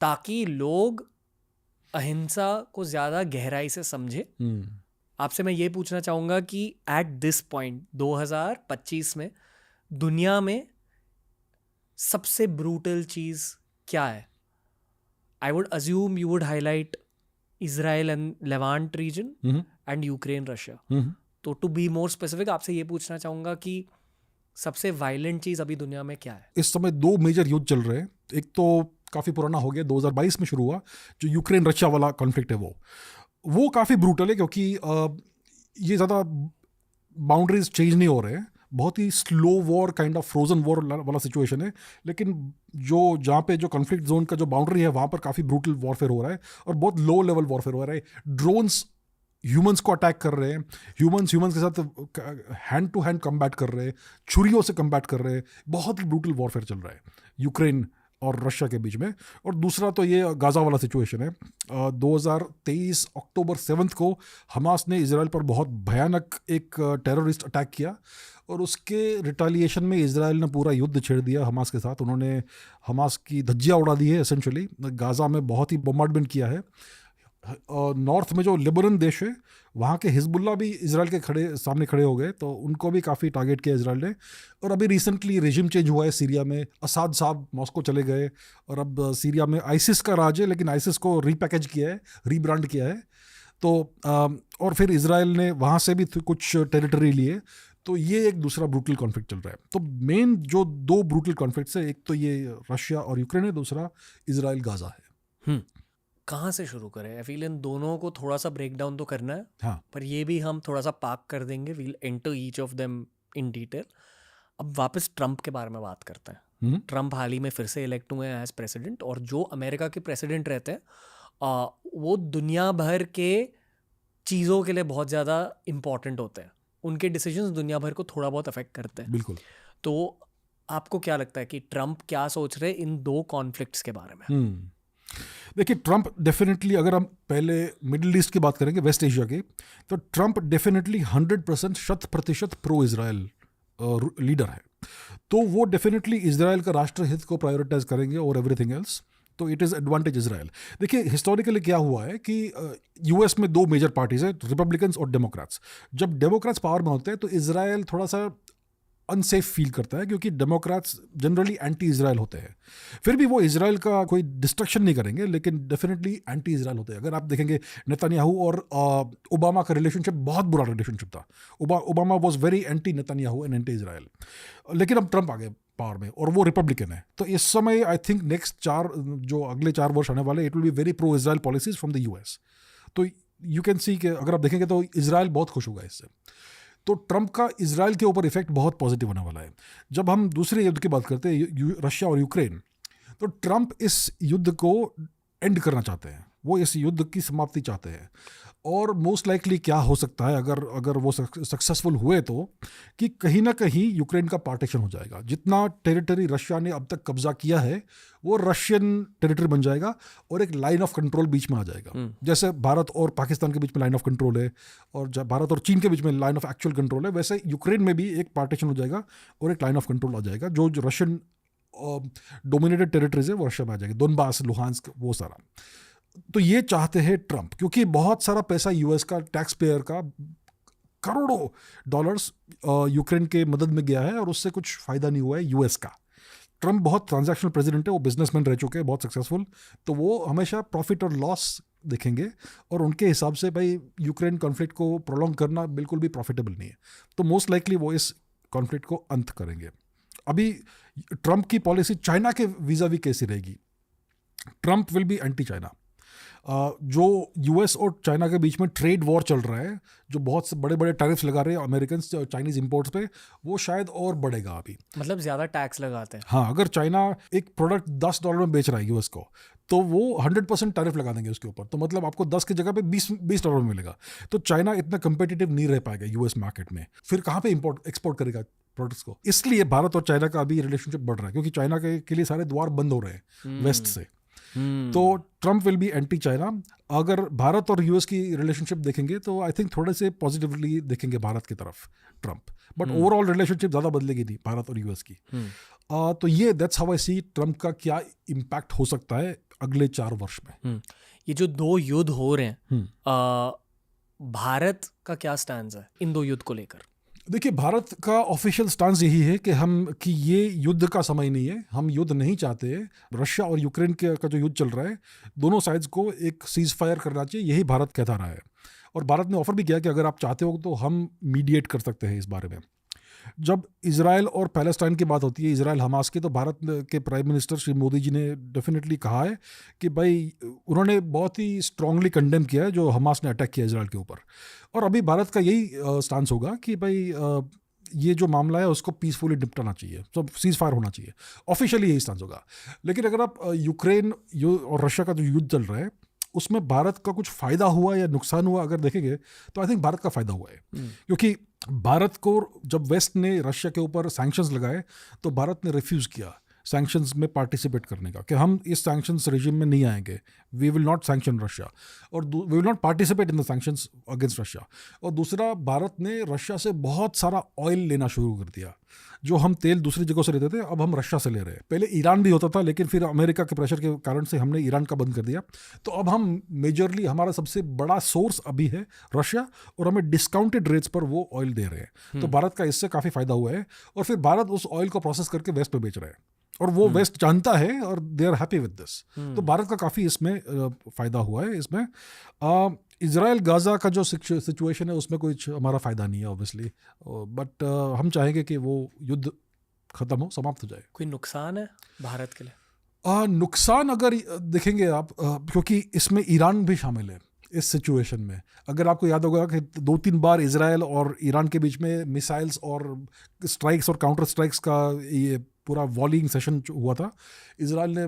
ताकि लोग अहिंसा को ज़्यादा गहराई से समझे। आपसे मैं ये पूछना चाहूँगा कि एट दिस पॉइंट 2025 में दुनिया में सबसे ब्रूटल चीज़ क्या है? I would assume you would highlight Israel and Levant region and Ukraine Russia. तो टू बी मोर स्पेसिफिक आपसे ये पूछना चाहूँगा कि सबसे वायलेंट चीज़ अभी दुनिया में क्या है? इस समय दो मेजर युद्ध चल रहे हैं। एक तो काफ़ी पुराना हो गया, 2022 में शुरू हुआ, जो यूक्रेन रशिया वाला कॉन्फ्लिक्ट है वो काफ़ी ब्रूटल है, क्योंकि ये ज़्यादा बाउंड्रीज चेंज नहीं हो रहे हैं, बहुत ही slow war kind of frozen war वाला सिचुएशन है। लेकिन जहाँ पे जो कॉन्फ्लिक्ट जोन का जो बाउंड्री है वहाँ पर काफ़ी ब्रूटल वॉरफेयर हो रहा है और बहुत लो लेवल वॉरफेयर हो रहा है। ड्रोन्स ह्यूमंस को अटैक कर रहे हैं, ह्यूमंस के साथ हैंड टू हैंड कम्बैट कर रहे हैं, छुरियों से कम्बैट कर रहे हैं। बहुत ही ब्रूटल वॉरफेयर चल रहा है यूक्रेन और रशिया के बीच में। और दूसरा तो ये गाज़ा वाला सिचुएशन है। 2023 अक्टूबर 7 को हमास ने इजराइल पर बहुत भयानक एक टेररिस्ट अटैक किया और उसके रिटेलिएशन में इजराइल ने पूरा युद्ध छेड़ दिया हमास के साथ। उन्होंने हमास की धज्जियाँ उड़ा दी है एसेंशली। गाज़ा में बहुत ही बम्बार्डमेंट किया है। नॉर्थ में जो लेबनान देश है वहाँ के हिजबुल्ला भी इजराइल के सामने खड़े हो गए, तो उनको भी काफ़ी टारगेट किया इजराइल ने। और अभी रिसेंटली रेजिम चेंज हुआ है सीरिया में, असाद साहब मॉस्को चले गए और अब सीरिया में आइसिस का राज है, लेकिन आइसिस को रीपैकेज किया है, रीब्रांड किया है। तो और फिर इजराइल ने वहाँ से भी कुछ टेरिटरी लिए। तो ये एक दूसरा ब्रूटल कॉन्फ्लिक्ट चल रहा है। तो मेन जो दो ब्रूटल कॉन्फ्लिक्ट्स है, एक तो ये रशिया और यूक्रेन है, दूसरा इजराइल गाज़ा है। कहाँ से शुरू करें? आई फील इन दोनों को थोड़ा सा ब्रेक डाउन तो करना है, हाँ, पर ये भी हम थोड़ा सा पार्क कर देंगे। We'll enter each of them in detail. अब वापस ट्रम्प के बारे में बात करते हैं। ट्रम्प हाल ही में फिर से इलेक्ट हुए हैं एज प्रेसिडेंट, और जो अमेरिका के प्रेसिडेंट रहते हैं वो दुनिया भर के चीज़ों के लिए बहुत ज़्यादा इम्पॉर्टेंट होते हैं। उनके डिसीजंस दुनिया भर को थोड़ा बहुत अफेक्ट करते हैं। बिल्कुल। तो आपको क्या लगता है कि ट्रम्प क्या सोच रहे हैं इन दो कॉन्फ्लिक्ट्स के बारे में? देखिए, ट्रम्प डेफिनेटली, अगर हम पहले मिडिल ईस्ट की बात करेंगे, वेस्ट एशिया की, तो Trump definitely 100% 100% pro Israel leader है। तो वो डेफिनेटली इजराइल का राष्ट्रहित को प्रायोरिटाइज करेंगे और एवरीथिंग एल्स। तो इट इज़ एडवांटेज इजराइल। देखिए, हिस्टोरिकली क्या हुआ है कि यूएस में दो मेजर पार्टीज है, रिपब्लिकन्स और डेमोक्रेट्स। जब डेमोक्रेट्स पावर में होते हैं तो इजराइल थोड़ा सा अनसेफ फील करता है, क्योंकि डेमोक्रेट्स जनरली एंटी इजराइल होते हैं। फिर भी वो इजराइल का कोई डिस्ट्रक्शन नहीं करेंगे, लेकिन डेफिनेटली एंटी इजराइल होते हैं। अगर आप देखेंगे नेतन्याहू और ओबामा का रिलेशनशिप बहुत बुरा रिलेशनशिप था। Obama was very anti Netanyahu and anti Israel. लेकिन अब ट्रम्प आ गए पावर में और वो रिपब्लिकन है। तो इस समय आई थिंक नेक्स्ट जो अगले 4 वर्ष आने वाले, it will be very pro Israel policies from the US. तो यू कैन सी कि अगर आप देखेंगे तो इजराइल बहुत खुश होगा इससे। तो ट्रम्प का इजराइल के ऊपर इफेक्ट बहुत पॉजिटिव होने वाला है। जब हम दूसरे युद्ध की बात करते हैं, रशिया और यूक्रेन, तो ट्रम्प इस युद्ध को एंड करना चाहते हैं। वो इस युद्ध की समाप्ति चाहते हैं। और मोस्ट लाइकली क्या हो सकता है, अगर वो सक्सेसफुल हुए, तो कि कहीं ना कहीं यूक्रेन का पार्टीशन हो जाएगा। जितना टेरिटरी रशिया ने अब तक कब्जा किया है वो रशियन टेरिटरी बन जाएगा और एक लाइन ऑफ कंट्रोल बीच में आ जाएगा। जैसे भारत और पाकिस्तान के बीच में लाइन ऑफ कंट्रोल है और भारत और चीन के बीच में लाइन ऑफ एक्चुअल कंट्रोल है, वैसे यूक्रेन में भी एक पार्टीशन हो जाएगा और एक लाइन ऑफ कंट्रोल आ जाएगा। जो रशियन डोमिनेटेड टेरिटरीज है वो रशिया में आ जाएगी, दोनबास, लुहांस्क, वो सारा। तो ये चाहते हैं ट्रम्प, क्योंकि बहुत सारा पैसा यूएस का टैक्स पेयर का, करोड़ों डॉलर्स यूक्रेन के मदद में गया है और उससे कुछ फ़ायदा नहीं हुआ है यूएस का। ट्रम्प बहुत ट्रांजैक्शनल प्रेसिडेंट है, वो बिजनेसमैन रह चुके हैं, बहुत सक्सेसफुल। तो वो हमेशा प्रॉफिट और लॉस देखेंगे और उनके हिसाब से भाई यूक्रेन कॉन्फ्लिक्ट को प्रोलॉन्ग करना बिल्कुल भी प्रॉफिटेबल नहीं है। तो मोस्ट लाइकली वो इस कॉन्फ्लिक्ट को अंत करेंगे। अभी ट्रम्प की पॉलिसी चाइना के वीज़ावी कैसी रहेगी? Trump will be anti China. जो यूएस और चाइना के बीच में ट्रेड वॉर चल रहा है, जो बहुत से बड़े बड़े टैरिफ्स लगा रहे हैं अमेरिकन चाइनीज इंपोर्ट्स पे, वो शायद और बढ़ेगा अभी। मतलब ज़्यादा टैक्स लगाते हैं। हाँ, अगर चाइना एक प्रोडक्ट $10 में बेच रहा है यूएस को, तो वो 100% टैरिफ लगा देंगे उसके ऊपर। तो मतलब आपको 10 की जगह पे $20 में मिलेगा। तो चाइना इतना कंपेटिटिव नहीं रह पाएगा यूएस मार्केट में। फिर कहाँ पे एक्सपोर्ट करेगा प्रोडक्ट्स को? इसलिए भारत और चाइना का अभी रिलेशनशिप बढ़ रहा है, क्योंकि चाइना के लिए सारे द्वार बंद हो रहे हैं वेस्ट से। तो Trump will be anti China. अगर भारत और यूएस की रिलेशनशिप देखेंगे तो आई थिंक थोड़े से पॉजिटिवली देखेंगे भारत की तरफ ट्रम्प, बट ओवरऑल रिलेशनशिप ज़्यादा बदलेगी नहीं भारत और यूएस की। तो ये that's how I see Trump का क्या इम्पैक्ट हो सकता है अगले 4 वर्ष में। ये जो 2 युद्ध हो रहे हैं, भारत का क्या स्टैंड है इन 2 युद्ध को लेकर? देखिए, भारत का ऑफिशियल स्टांस यही है कि ये युद्ध का समय नहीं है, हम युद्ध नहीं चाहते। रशिया और यूक्रेन का जो युद्ध चल रहा है, दोनों साइड्स को एक सीज फायर करना चाहिए, यही भारत कहता रहा है। और भारत ने ऑफर भी किया कि अगर आप चाहते हो तो हम मीडिएट कर सकते हैं इस बारे में। जब इजराइल और पैलेस्टाइन की बात होती है, इजराइल हमास की, तो भारत के प्राइम मिनिस्टर श्री मोदी जी ने डेफिनेटली कहा है कि भाई, उन्होंने बहुत ही स्ट्रांगली कंडेम किया है जो हमास ने अटैक किया इजराइल के ऊपर। और अभी भारत का यही स्टांस होगा कि भाई ये जो मामला है उसको पीसफुली निपटाना चाहिए, सब सीज फायर होना चाहिए, ऑफिशियली यही स्टांस होगा। लेकिन अगर आप यूक्रेन और रशिया का जो युद्ध चल रहा है उसमें भारत का कुछ फ़ायदा हुआ या नुकसान हुआ अगर देखेंगे तो आई थिंक भारत का फ़ायदा हुआ है। क्योंकि भारत को जब वेस्ट ने रशिया के ऊपर सैंक्शंस लगाए तो भारत ने रिफ्यूज़ किया सैंक्शंस में पार्टिसिपेट करने का, कि हम इस सैंक्शंस रेजिम में नहीं आएंगे, we will not sanction Russia, और we will not participate in the sanctions against Russia. और दूसरा, भारत ने रशिया से बहुत सारा ऑयल लेना शुरू कर दिया। जो हम तेल दूसरी जगहों से लेते थे, अब हम रशिया से ले रहे हैं। पहले ईरान भी होता था, लेकिन फिर अमेरिका के प्रेशर के कारण से हमने ईरान का बंद कर दिया। तो अब हम मेजरली, हमारा सबसे बड़ा सोर्स अभी है रशिया, और हमें डिस्काउंटेड रेट्स पर वो ऑयल दे रहे हैं। तो भारत का इससे काफ़ी फायदा हुआ है। और फिर भारत उस ऑयल को प्रोसेस करके वेस्ट में बेच रहे हैं, और वो वेस्ट जानता है और they are happy with this. तो भारत का काफ़ी इसमें फ़ायदा हुआ है। इसमें इजराइल गाज़ा का जो सिचुएशन है उसमें कोई हमारा फ़ायदा नहीं है ऑब्वियसली, बट हम चाहेंगे कि वो युद्ध ख़त्म हो, समाप्त हो जाए। कोई नुकसान है भारत के लिए? नुकसान अगर देखेंगे आप, क्योंकि इसमें ईरान भी शामिल है इस सिचुएशन में। अगर आपको याद होगा कि 2-3 बार इजराइल और ईरान के बीच में मिसाइल्स और स्ट्राइक्स और काउंटर स्ट्राइक्स का ये पूरा वॉलिंग सेशन हुआ था। इजराइल ने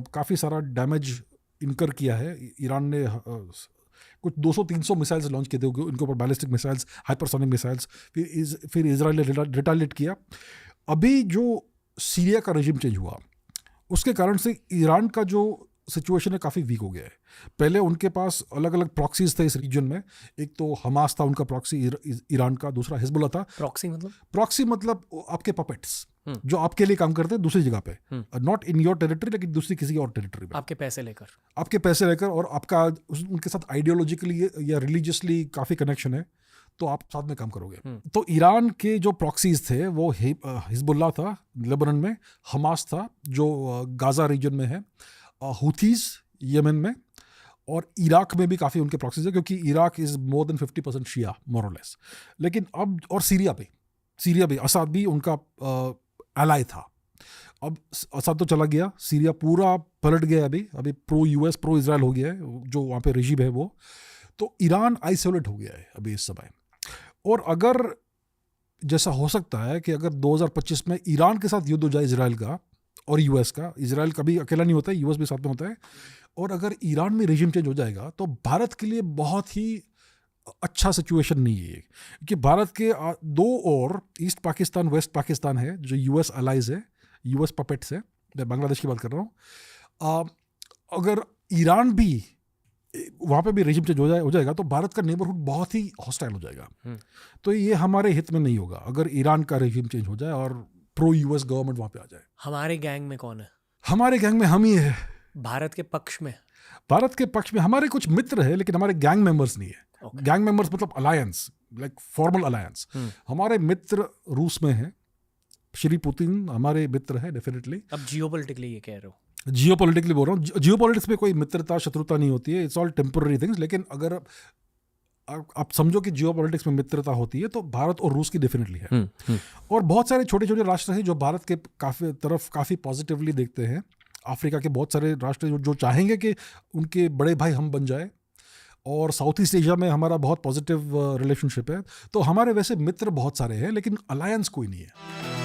काफ़ी सारा डैमेज इनकर किया है। ईरान ने कुछ 200-300 मिसाइल्स लॉन्च किए थे उनके ऊपर, बैलिस्टिक मिसाइल्स, हाइपरसोनिक मिसाइल्स। फिर इजराइल ने रिटालिएट किया। अभी जो सीरिया का रेजिम चेंज हुआ उसके कारण से ईरान का जो सिचुएशन है काफ़ी वीक हो गया है। पहले उनके पास अलग अलग प्रॉक्सीज थे इस रीजन में। एक तो हमास था उनका प्रॉक्सी ईरान का, दूसरा हिजबुल्ला था। प्रॉक्सी मतलब आपके पपेट्स जो आपके लिए काम करते हैं दूसरी जगह पे, नॉट इन योर टेरिटरी, लेकिन दूसरी किसी और टेरिटरी में, आपके पैसे लेकर और आपका उनके साथ आइडियोलॉजिकली या रिलीजियसली काफ़ी कनेक्शन है, तो आप साथ में काम करोगे। तो ईरान के जो प्रॉक्सीज थे वो हिजबुल्ला था लेबनान में, हमास था जो गाज़ा रीजन में है, हुथीज यमन में, और इराक में भी काफ़ी उनके प्रॉक्सीज है, क्योंकि इराक इज़ मोर देन 50% शिया मोर और लेस। लेकिन अब, और सीरिया भी असद भी उनका एलाय था। अब असद तो चला गया, सीरिया पूरा पलट गया। अभी प्रो यूएस प्रो इजराइल हो गया है जो वहाँ पे रेजिम है वो। तो ईरान आइसोलेट हो गया है अभी इस समय। और अगर जैसा हो सकता है कि अगर 2025 में ईरान के साथ युद्ध हो जाए इजराइल का और यूएस का, इजराइल कभी अकेला नहीं होता है, यूएस भी साथ में होता है, और अगर ईरान में रेजिम चेंज हो जाएगा तो भारत के लिए बहुत ही अच्छा सिचुएशन नहीं है। कि भारत के 2 और ईस्ट पाकिस्तान वेस्ट पाकिस्तान है जो यूएस अलाइज है, यूएस पपेट्स है, मैं बांग्लादेश की बात कर रहा हूँ। अगर ईरान भी वहाँ पे भी रेजिम चेंज हो जाएगा तो भारत का नेबरहुड बहुत ही हॉस्टाइल हो जाएगा। तो ये हमारे हित में नहीं होगा अगर ईरान का रेजिम चेंज हो जाए और प्रो यूएस गवर्नमेंट वहाँ पे आ जाए। हमारे गैंग में कौन है? हमारे गैंग में हम ही है। भारत के पक्ष में हमारे कुछ मित्र है, लेकिन हमारे गैंग मेंबर्स नहीं है। गैंग मेंबर्स मतलब अलायंस, लाइक फॉर्मल अलायंस। हमारे मित्र रूस में है, श्री पुतिन हमारे मित्र है डेफिनेटली। अब जियोपॉलिटिकली ये कह रहे हो? जियोपॉलिटिकली बोल रहा हूँ। जियोपॉलिटिक्स में कोई मित्रता शत्रुता नहीं होती है, इट्स ऑल टेम्पररी थिंग्स। लेकिन अगर आप समझो कि जियोपॉलिटिक्स में मित्रता होती है तो भारत और रूस की डेफिनेटली है। और बहुत सारे छोटे छोटे राष्ट्र हैं जो भारत के काफ़ी पॉजिटिवली देखते हैं। अफ्रीका के बहुत सारे राष्ट्र जो चाहेंगे कि उनके बड़े भाई हम बन जाए, और साउथ ईस्ट एशिया में हमारा बहुत पॉजिटिव रिलेशनशिप है। तो हमारे वैसे मित्र बहुत सारे हैं, लेकिन अलायंस कोई नहीं है।